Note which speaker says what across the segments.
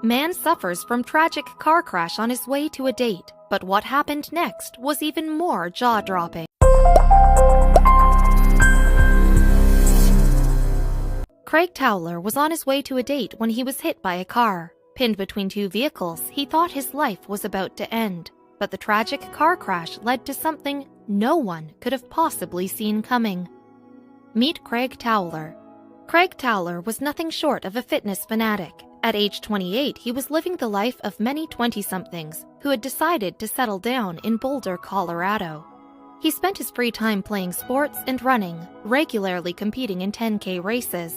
Speaker 1: Man suffers from tragic car crash on his way to a date, but what happened next was even more jaw-dropping. Craig Towler was on his way to a date when he was hit by a car. Pinned between two vehicles, he thought his life was about to end. But the tragic car crash led to something no one could have possibly seen coming. Meet Craig Towler. Craig Towler was nothing short of a fitness fanatic. At age 28, he was living the life of many 20-somethings who had decided to settle down in Boulder, Colorado. He spent his free time playing sports and running, regularly competing in 10K races.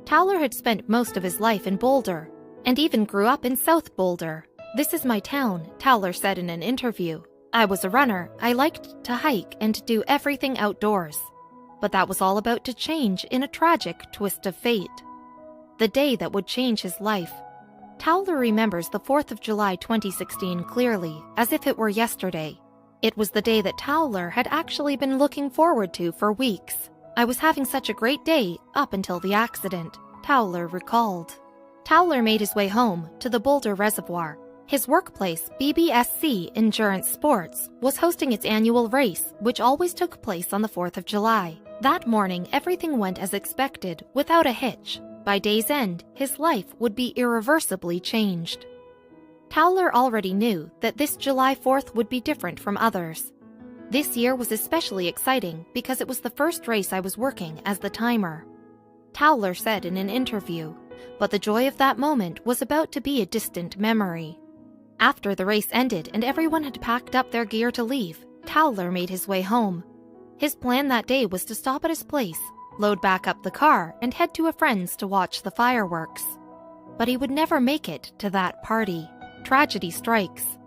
Speaker 1: Towler had spent most of his life in Boulder, and even grew up in South Boulder. "This is my town," Towler said in an interview. "I was a runner. I liked to hike and do everything outdoors." But that was all about to change in a tragic twist of fate. The day that would change his life. Towler remembers the 4th of July 2016 clearly, as if it were yesterday. It was the day that Towler had actually been looking forward to for weeks. "I was having such a great day up until the accident," Towler recalled. Towler made his way home to the Boulder Reservoir. His workplace, BBSC Endurance Sports, was hosting its annual race, which always took place on the 4th of July. That morning, everything went as expected, without a hitch. By day's end, his life would be irreversibly changed. Towler already knew that this July 4th would be different from others. This year was especially exciting because it was the first race I was working as the timer. Towler said in an interview, but the joy of that moment was about to be a distant memory. After the race ended and everyone had packed up their gear to leave, Towler made his way home. His plan that day was to stop at his place, load back up the car, and head to a friend's to watch the fireworks. But he would never make it to that party. Tragedy strikes.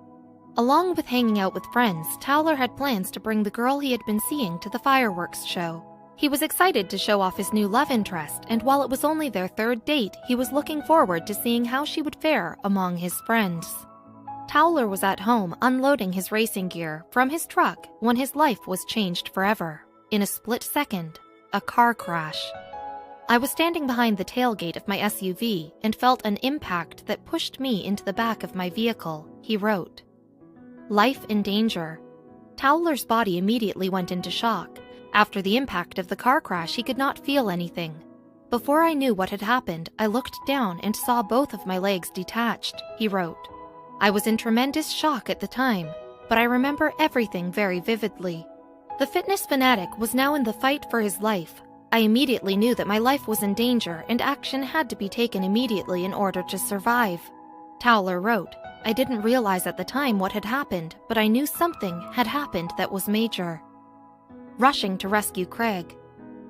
Speaker 1: Along with hanging out with friends, Towler had plans to bring the girl he had been seeing to the fireworks show. He was excited to show off his new love interest, and while it was only their third date, he was looking forward to seeing how she would fare among his friends. Towler was at home unloading his racing gear from his truck when his life was changed forever. In a split second, a car crash. "I was standing behind the tailgate of my SUV and felt an impact that pushed me into the back of my vehicle," he wrote. Life in danger. Towler's body immediately went into shock. After the impact of the car crash, he could not feel anything. "Before I knew what had happened, I looked down and saw both of my legs detached," he wrote. "I was in tremendous shock at the time, but I remember everything very vividly." The fitness fanatic was now in the fight for his life. "I immediately knew that my life was in danger and action had to be taken immediately in order to survive," Towler wrote. "I didn't realize at the time what had happened, but I knew something had happened that was major." Rushing to rescue Craig.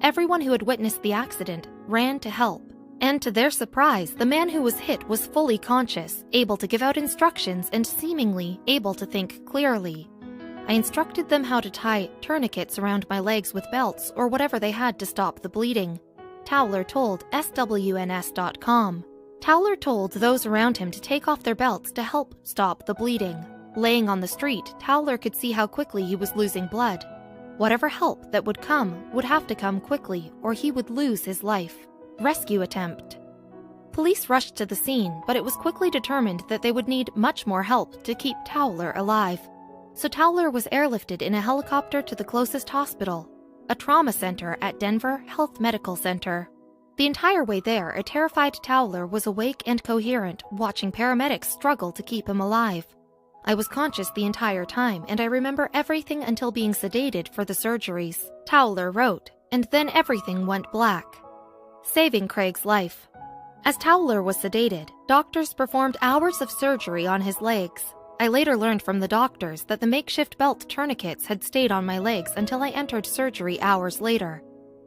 Speaker 1: Everyone who had witnessed the accident ran to help. And to their surprise, the man who was hit was fully conscious, able to give out instructions and seemingly able to think clearly. "I instructed them how to tie tourniquets around my legs with belts or whatever they had to stop the bleeding," Towler told SWNS.com. Towler told those around him to take off their belts to help stop the bleeding. Laying on the street, Towler could see how quickly he was losing blood. Whatever help that would come would have to come quickly or he would lose his life. Rescue attempt. Police rushed to the scene, but it was quickly determined that they would need much more help to keep Towler alive. So Towler was airlifted in a helicopter to the closest hospital, a trauma center at Denver Health Medical Center. The entire way there, a terrified Towler was awake and coherent, watching paramedics struggle to keep him alive. "I was conscious the entire time, and I remember everything until being sedated for the surgeries," Towler wrote, and then everything went black. Saving Craig's life. As Towler was sedated, doctors performed hours of surgery on his legs. "I later learned from the doctors that the makeshift belt tourniquets had stayed on my legs until I entered surgery hours later,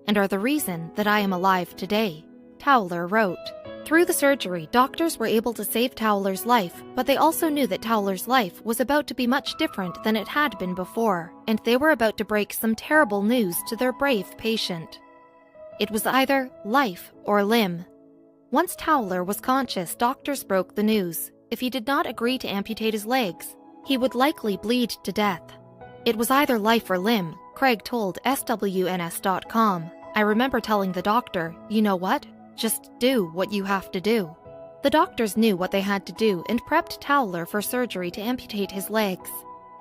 Speaker 1: and are the reason that I am alive today," Towler wrote. Through the surgery, doctors were able to save Towler's life, but they also knew that Towler's life was about to be much different than it had been before, and they were about to break some terrible news to their brave patient. It was either life or limb. Once Towler was conscious, doctors broke the news. If he did not agree to amputate his legs, he would likely bleed to death. "It was either life or limb," Craig told SWNS.com. "I remember telling the doctor, 'You know what? Just do what you have to do.'" The doctors knew what they had to do and prepped Towler for surgery to amputate his legs.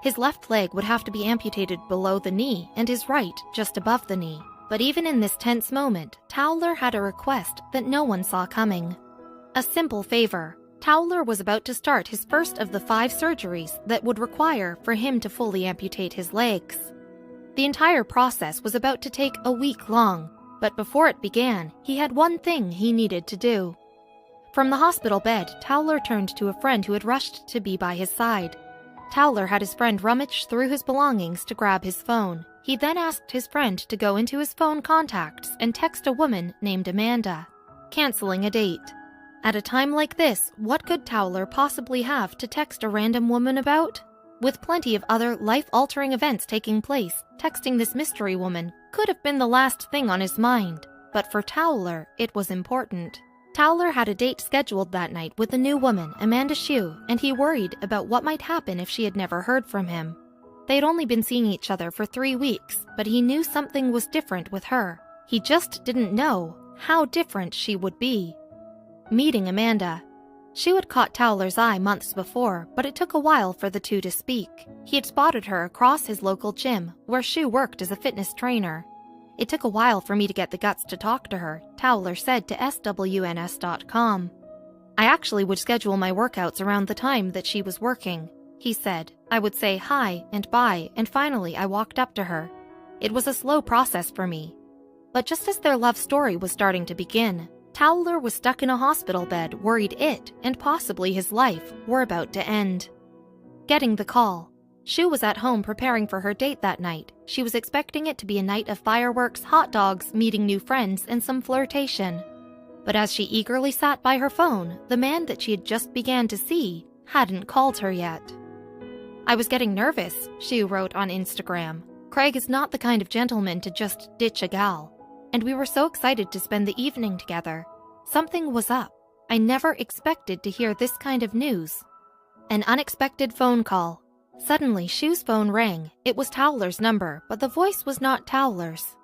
Speaker 1: His left leg would have to be amputated below the knee and his right just above the knee. But even in this tense moment, Towler had a request that no one saw coming. A simple favor. Towler was about to start his first of the 5 surgeries that would require for him to fully amputate his legs. The entire process was about to take a week long, but before it began, he had one thing he needed to do. From the hospital bed, Towler turned to a friend who had rushed to be by his side. Towler had his friend rummage through his belongings to grab his phone. He then asked his friend to go into his phone contacts and text a woman named Amanda, canceling a date. At a time like this, what could Towler possibly have to text a random woman about? With plenty of other life-altering events taking place, texting this mystery woman could have been the last thing on his mind. But for Towler, it was important. Towler had a date scheduled that night with a new woman, Amanda Shue, and he worried about what might happen if she had never heard from him. They had only been seeing each other for 3 weeks, but he knew something was different with her. He just didn't know how different she would be. Meeting Amanda. Shue had caught Towler's eye months before, but it took a while for the two to speak. He had spotted her across his local gym, where Shue worked as a fitness trainer. It took a while for me to get the guts to talk to her, Towler said to SWNS.com. I actually would schedule my workouts around the time that she was working, he said. I would say hi and bye, and finally I walked up to her. It was a slow process for me. But just as their love story was starting to begin, Towler was stuck in a hospital bed, worried it, and possibly his life, were about to end. Getting the call. Shue was at home preparing for her date that night. She was expecting it to be a night of fireworks, hot dogs, meeting new friends, and some flirtation. But as she eagerly sat by her phone, the man that she had just began to see hadn't called her yet. I was getting nervous, Shue wrote on Instagram. Craig is not the kind of gentleman to just ditch a gal. And we were so excited to spend the evening together. Something was up. I never expected to hear this kind of news. An unexpected phone call. Suddenly, Shue's phone rang. It was Towler's number, but the voice was not Towler's.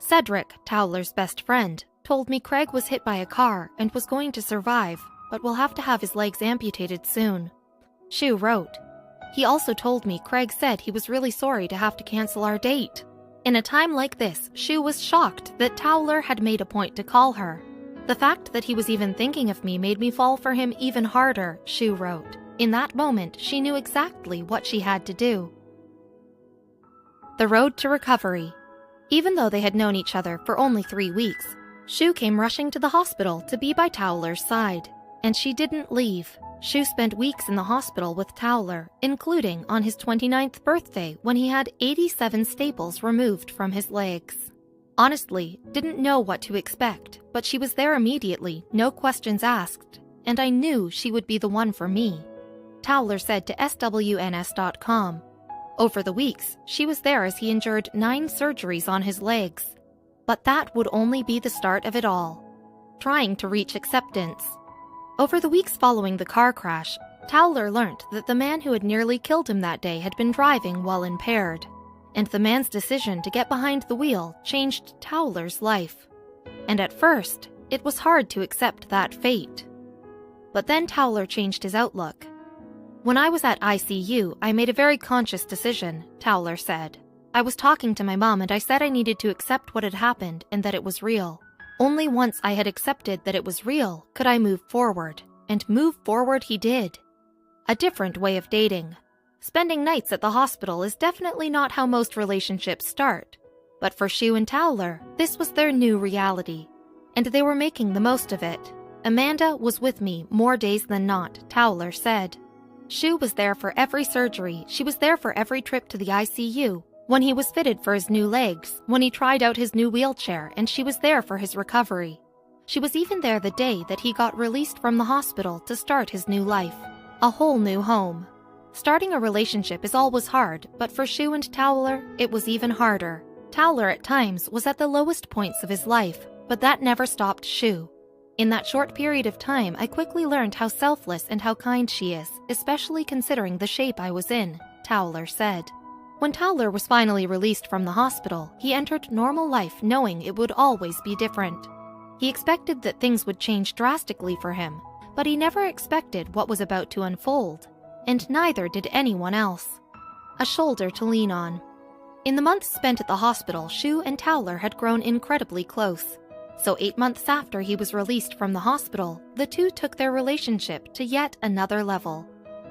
Speaker 1: Cedric, Towler's best friend, told me Craig was hit by a car and was going to survive, but will have to have his legs amputated soon. Shue wrote. He also told me Craig said he was really sorry to have to cancel our date. In a time like this, Shue was shocked that Towler had made a point to call her. The fact that he was even thinking of me made me fall for him even harder, Shue wrote. In that moment, she knew exactly what she had to do. The road to recovery. Even though they had known each other for only 3 weeks, Shue came rushing to the hospital to be by Towler's side. And she didn't leave. Shue spent weeks in the hospital with Towler, including on his 29th birthday when he had 87 staples removed from his legs. Honestly, didn't know what to expect, but she was there immediately, no questions asked, and I knew she would be the one for me. Towler said to SWNS.com. Over the weeks, she was there as he endured 9 surgeries on his legs. But that would only be the start of it all. Trying to reach acceptance. Over the weeks following the car crash, Towler learnt that the man who had nearly killed him that day had been driving while impaired. And the man's decision to get behind the wheel changed Towler's life. And at first, it was hard to accept that fate. But then Towler changed his outlook. When I was at ICU, I made a very conscious decision, Towler said. I was talking to my mom and I said I needed to accept what had happened and that it was real. Only once I had accepted that it was real could I move forward. And move forward he did. A different way of dating. Spending nights at the hospital is definitely not how most relationships start. But for Shue and Towler, this was their new reality. And they were making the most of it. Amanda was with me more days than not, Towler said. Shue was there for every surgery. She was there for every trip to the ICU. When he was fitted for his new legs, when he tried out his new wheelchair, and she was there for his recovery. She was even there the day that he got released from the hospital to start his new life. A whole new home. Starting a relationship is always hard, but for Shue and Towler, it was even harder. Towler at times was at the lowest points of his life, but that never stopped Shue. In that short period of time, I quickly learned how selfless and how kind she is, especially considering the shape I was in, Towler said. When Towler was finally released from the hospital, he entered normal life knowing it would always be different. He expected that things would change drastically for him, but he never expected what was about to unfold, and neither did anyone else. A shoulder to lean on. In the months spent at the hospital, Shu and Towler had grown incredibly close. So 8 months after he was released from the hospital, the two took their relationship to yet another level.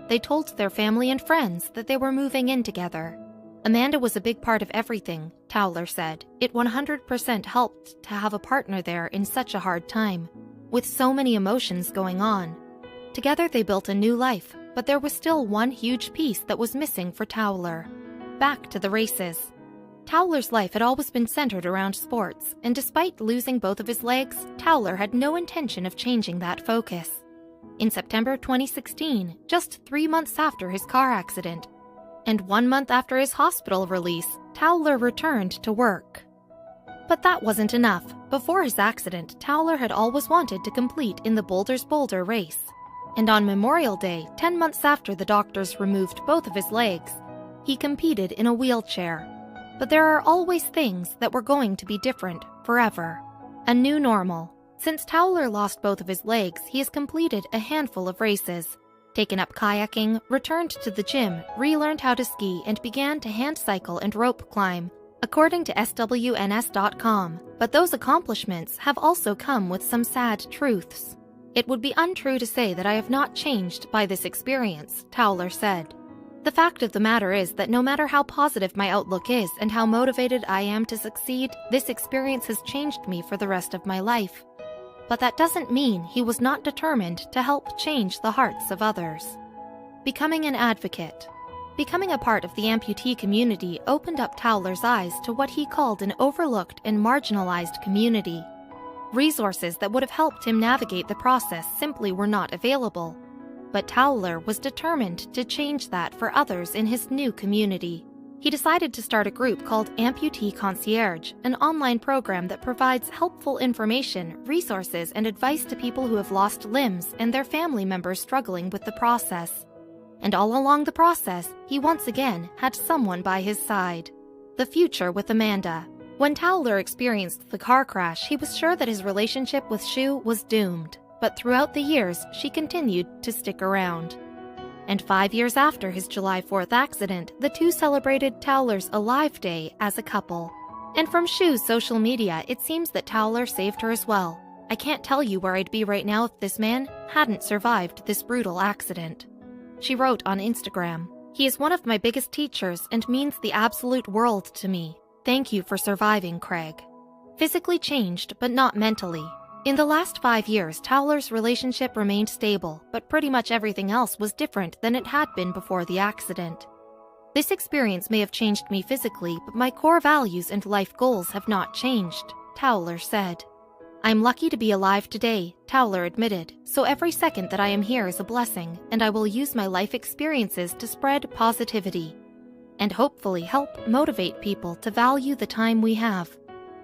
Speaker 1: They told their family and friends that they were moving in together. Amanda was a big part of everything, Towler said. It 100% helped to have a partner there in such a hard time, with so many emotions going on. Together they built a new life, but there was still one huge piece that was missing for Towler. Back to the races. Towler's life had always been centered around sports, and despite losing both of his legs, Towler had no intention of changing that focus. In September 2016, just 3 months after his car accident, and 1 month after his hospital release, Towler returned to work. But that wasn't enough. Before his accident, Towler had always wanted to compete in the Boulder's Boulder race. And on Memorial Day, 10 months after the doctors removed both of his legs, he competed in a wheelchair. But there are always things that were going to be different forever. A new normal. Since Towler lost both of his legs, he has completed a handful of races, taken up kayaking, returned to the gym, relearned how to ski, and began to hand cycle and rope climb, according to SWNS.com. But those accomplishments have also come with some sad truths. It would be untrue to say that I have not changed by this experience, Towler said. The fact of the matter is that no matter how positive my outlook is and how motivated I am to succeed, this experience has changed me for the rest of my life. But that doesn't mean he was not determined to help change the hearts of others. Becoming an advocate. Becoming a part of the amputee community opened up Towler's eyes to what he called an overlooked and marginalized community. Resources that would have helped him navigate the process simply were not available. But Towler was determined to change that for others in his new community. He decided to start a group called Amputee Concierge, an online program that provides helpful information, resources, and advice to people who have lost limbs and their family members struggling with the process. And all along the process, he once again had someone by his side. The future with Amanda. When Towler experienced the car crash, he was sure that his relationship with Shu was doomed. But throughout the years, she continued to stick around. And 5 years after his July 4th accident, the two celebrated Towler's Alive Day as a couple. And from Shu's social media, it seems that Towler saved her as well. I can't tell you where I'd be right now if this man hadn't survived this brutal accident. She wrote on Instagram, "He is one of my biggest teachers and means the absolute world to me. Thank you for surviving, Craig." Physically changed, but not mentally. In the last 5 years, Towler's relationship remained stable, but pretty much everything else was different than it had been before the accident. "This experience may have changed me physically, but my core values and life goals have not changed," Towler said. "I'm lucky to be alive today," Towler admitted, "so every second that I am here is a blessing, and I will use my life experiences to spread positivity and hopefully help motivate people to value the time we have."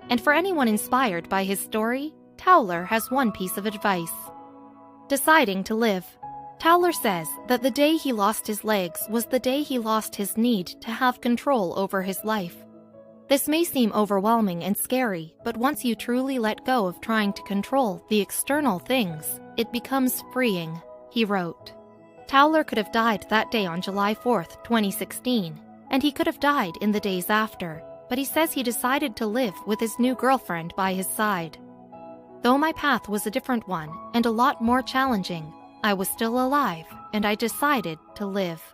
Speaker 1: And for anyone inspired by his story, Towler has one piece of advice. Deciding to live. Towler says that the day he lost his legs was the day he lost his need to have control over his life. This may seem overwhelming and scary, but once you truly let go of trying to control the external things, it becomes freeing, he wrote. Towler could have died that day on July 4th, 2016, and he could have died in the days after, but he says he decided to live with his new girlfriend by his side. "Though my path was a different one and a lot more challenging, I was still alive and I decided to live."